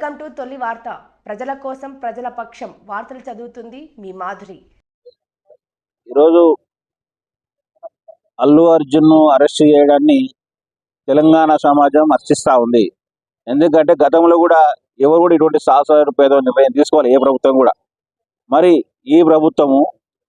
Welcome to తొలి వార్త. ప్రజల కోసం ప్రజల పక్షం వార్తలు చదువుతుంది మీ మాధురి. ఈరోజు అల్లు అర్జున్ అరెస్ట్ చేయడాన్ని తెలంగాణ సమాజం హర్షిస్తూ ఉంది. ఎందుకంటే గతంలో కూడా ఎవరు కూడా ఇటువంటి సాహసోపేద నిర్ణయం తీసుకోవాలి, ఏ ప్రభుత్వం కూడా. మరి ఈ ప్రభుత్వము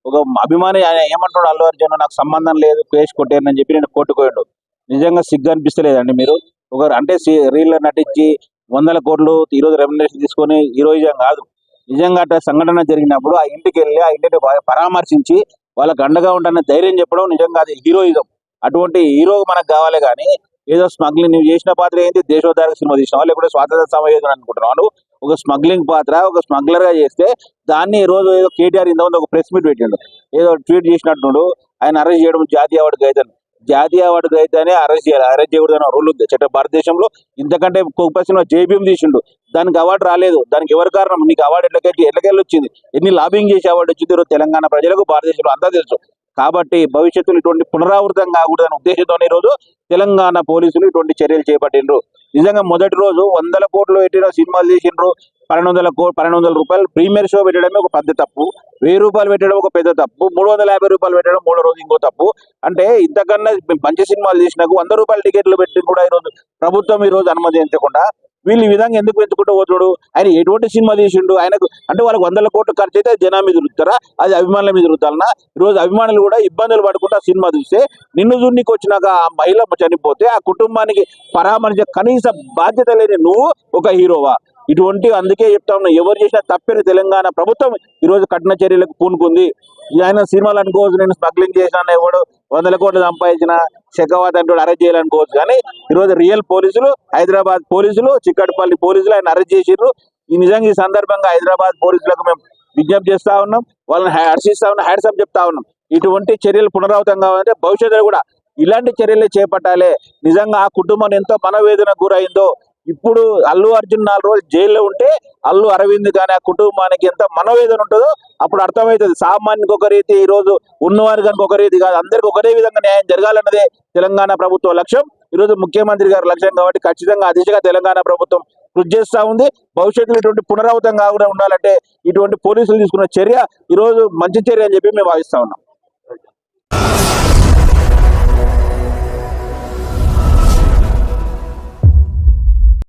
ఒక అభిమాని ఆయన ఏమంటాడు, అల్లు అర్జున్ నాకు సంబంధం లేదు, కేసు కొట్టారని చెప్పి నేను కోర్టుకోయాడు. నిజంగా సిగ్గు అనిపిస్తలేదండి మీరు? ఒక అంటే రీల్లో నటించి 100 కోట్లు ఈరోజు రెమ్యునరేషన్ తీసుకొని హీరోయిజం కాదు. నిజంగా అట్లా సంఘటన జరిగినప్పుడు ఆ ఇంటికి వెళ్ళి ఆ ఇంటిని పరామర్శించి వాళ్ళకి అండగా ఉంటానని ధైర్యం చెప్పడం నిజంగా అది హీరోయిజం. అటువంటి హీరో మనకు కావాలి. కానీ ఏదో స్మగ్లింగ్ నువ్వు చేసిన పాత్ర ఏంటి? దేశోద్ధారక సినిమా తీసినావా, లేకపోతే స్వాతంత్ర సమయోజన అనుకుంటున్నావు? ఒక స్మగ్లింగ్ పాత్ర, ఒక స్మగ్లర్ గా చేస్తే దాన్ని ఈ రోజు ఏదో కేటీఆర్ ఇంతకుముందు ఒక ప్రెస్ మీట్ పెట్టిండు, ఏదో ట్వీట్ చేసినట్టు ఆయన అరెస్ట్ చేయడం జాతీయ అవార్డు గైతని. జాతీయ అవార్డు గైతేనే అరెస్ట్ చేయాలి, అరెస్ట్ చేయకూడదని రూల్ ఉంది చట్ట భారతదేశంలో. ఇంతకంటే గొప్ప సినిమా జేబీఎం తీసిండు, దానికి అవార్డు రాలేదు. దానికి ఎవరు కారణం? నీకు అవార్డు ఎట్లకెళ్ళి వచ్చింది? ఎన్ని లాబింగ్ చేసి అవార్డు వచ్చింది ఈరోజు తెలంగాణ ప్రజలకు, భారతదేశంలో అంతా తెలుసు. కాబట్టి భవిష్యత్తులో ఇటువంటి పునరావృతం కాకూడదనే ఉద్దేశంతో ఈరోజు తెలంగాణ పోలీసులు ఇటువంటి చర్యలు చేపట్టిండ్రు. నిజంగా మొదటి రోజు 100 కోట్లు పెట్టిన సినిమాలు తీసిండ్రు. 1200 రూపాయలు ప్రీమియర్ షో పెట్టడమే ఒక పెద్ద తప్పు, 1000 రూపాయలు పెట్టడం ఒక పెద్ద తప్పు, 350 రూపాయలు పెట్టడం మూడో రోజు ఇంకో తప్పు. అంటే ఇంతకన్నా మంచి సినిమాలు తీసినాకు 100 రూపాయల టికెట్లు పెట్టి కూడా ఈరోజు ప్రభుత్వం ఈరోజు అనుమతించకుండా వీళ్ళు ఈ విధంగా ఎందుకు పెంచుకుంటూ పోతుడు? ఆయన ఎటువంటి సినిమా తీసిండు? ఆయనకు అంటే వాళ్ళకి 100 కోట్లు ఖర్చు అయితే జనం మీద రుద్దుతారా? అది అభిమానుల మీద రుద్దాలన్నా? ఈరోజు అభిమానులు కూడా ఇబ్బందులు పడుకుంటూ సినిమా చూస్తే నిన్ను జున్నికి వచ్చినాక ఆ మహిళ చనిపోతే ఆ కుటుంబానికి పరామర్శ కనీస బాధ్యత లేని నువ్వు ఒక హీరోవా? ఇటువంటి అందుకే చెప్తా ఉన్నా, ఎవరు చేసినా తప్పని తెలంగాణ ప్రభుత్వం ఈరోజు కఠిన చర్యలకు పూనుకుంది. ఆయన సినిమాలు అనుకోవచ్చు, నేను స్మగ్లింగ్ చేసిన, ఎవడు 100 కోట్లు సంపాదించిన షెకావత్ అంటూ అరెస్ట్ చేయాలనుకోవచ్చు. కానీ ఈరోజు రియల్ పోలీసులు, హైదరాబాద్ పోలీసులు, చిక్కడపల్లి పోలీసులు ఆయన అరెస్ట్ చేసిర్రు. ఈ నిజంగా ఈ సందర్భంగా హైదరాబాద్ పోలీసులకు మేము విజ్ఞప్తి చేస్తా ఉన్నాం, వాళ్ళని హర్షిస్తా ఉన్నాం, హ్యాట్సప్ చెప్తా ఉన్నాం. ఇటువంటి చర్యలు పునరావృతం కావాలంటే భవిష్యత్తులో కూడా ఇలాంటి చర్యలే చేపట్టాలి. నిజంగా ఆ కుటుంబం ఎంతో మనోవేదనకు గురైందో, ఇప్పుడు అల్లు అర్జున్ 4 రోజులు జైల్లో ఉంటే అల్లు అరవింద్ కానీ ఆ కుటుంబానికి ఎంత మనోవేదన ఉంటుందో అప్పుడు అర్థమవుతుంది. సామాన్యునికి ఒక రీతి, ఈ రోజు ఉన్నవారు కనుక ఒక రీతి కాదు, అందరికి ఒకటే విధంగా న్యాయం జరగాలన్నదే తెలంగాణ ప్రభుత్వ లక్ష్యం, ఈరోజు ముఖ్యమంత్రి గారి లక్ష్యం. కాబట్టి ఖచ్చితంగా ఆ దిశగా తెలంగాణ ప్రభుత్వం కృషి చేస్తూ ఉంది. భవిష్యత్తులో ఇటువంటి పునరావృతం కాకుండా ఉండాలంటే ఇటువంటి పోలీసులు తీసుకున్న చర్య ఈరోజు మంచి చర్య అని చెప్పి మేము భావిస్తా ఉన్నాం.